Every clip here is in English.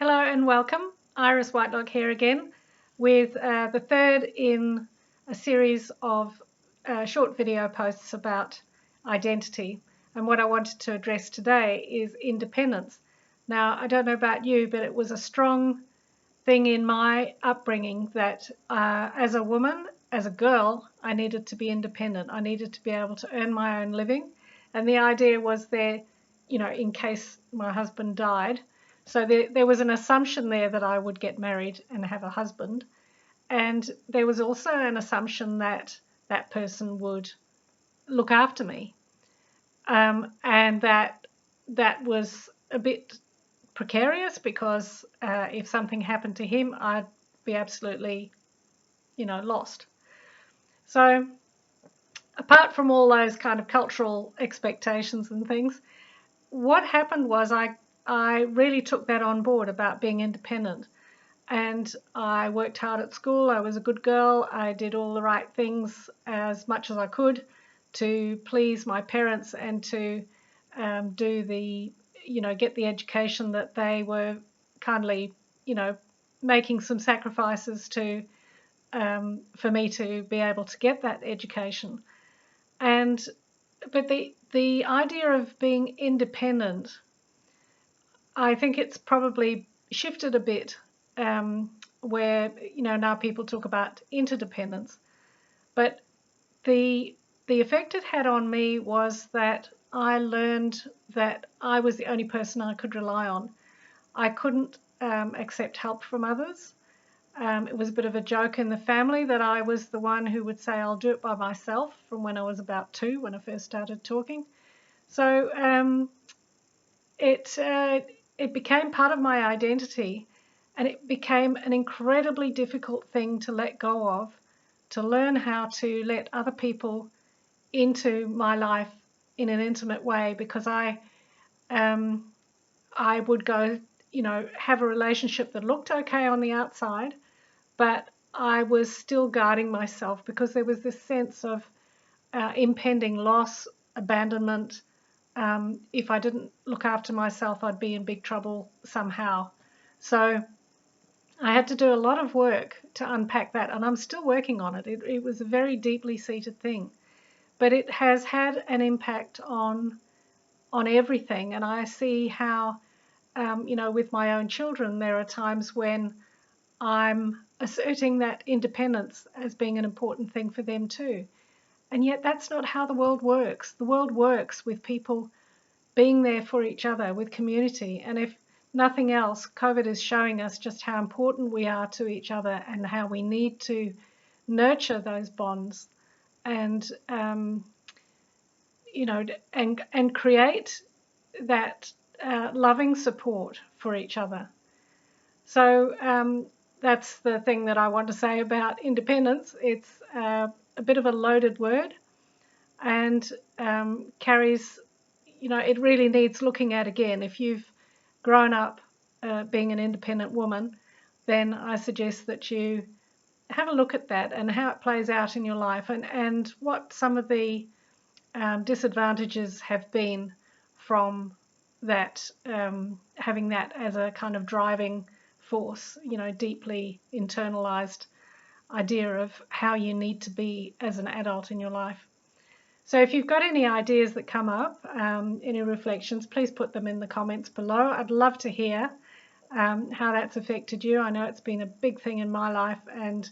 Hello and welcome. Iris Whitelock here again with the third in a series of short video posts about identity. And what I wanted to address today is independence. Now, I don't know about you, but it was a strong thing in my upbringing that as a woman, as a girl, I needed to be independent. I needed to be able to earn my own living. And the idea was there, in case my husband died. So there was an assumption there that I would get married and have a husband. And there was also an assumption that that person would look after me. And that was a bit precarious because if something happened to him, I'd be absolutely, lost. So apart from all those kind of cultural expectations and things, what happened was I really took that on board about being independent. And I worked hard at school. I was a good girl. I did all the right things as much as I could to please my parents and to get the education that they were kindly, making some sacrifices to for me to be able to get that education. But the idea of being independent, I think it's probably shifted a bit, where now people talk about interdependence, but the effect it had on me was that I learned that I was the only person I could rely on. I couldn't accept help from others. It was a bit of a joke in the family that I was the one who would say I'll do it by myself from when I was about 2, when I first started talking. So it became part of my identity, and it became an incredibly difficult thing to let go of, to learn how to let other people into my life in an intimate way, because I would go, have a relationship that looked okay on the outside, but I was still guarding myself because there was this sense of impending loss, abandonment. If I didn't look after myself, I'd be in big trouble somehow. So I had to do a lot of work to unpack that, and I'm still working on it. It was a very deeply seated thing, but it has had an impact on everything. And I see how, with my own children, there are times when I'm asserting that independence as being an important thing for them too. And yet that's not how the world works. The world works with people being there for each other, with community. And if nothing else, COVID is showing us just how important we are to each other and how we need to nurture those bonds and, and create that loving support for each other. So that's the thing that I want to say about independence. It's a bit of a loaded word, and carries, it really needs looking at again. If you've grown up being an independent woman, then I suggest that you have a look at that and how it plays out in your life, and what some of the disadvantages have been from that, having that as a kind of driving force, deeply internalized idea of how you need to be as an adult in your life. So if you've got any ideas that come up, any reflections, please put them in the comments below. I'd love to hear how that's affected you. I know it's been a big thing in my life, and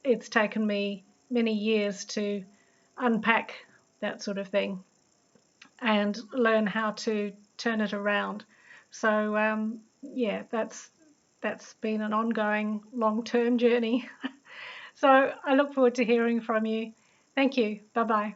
it's taken me many years to unpack that sort of thing and learn how to turn it around. So yeah, that's been an ongoing long-term journey. So I look forward to hearing from you. Thank you. Bye-bye.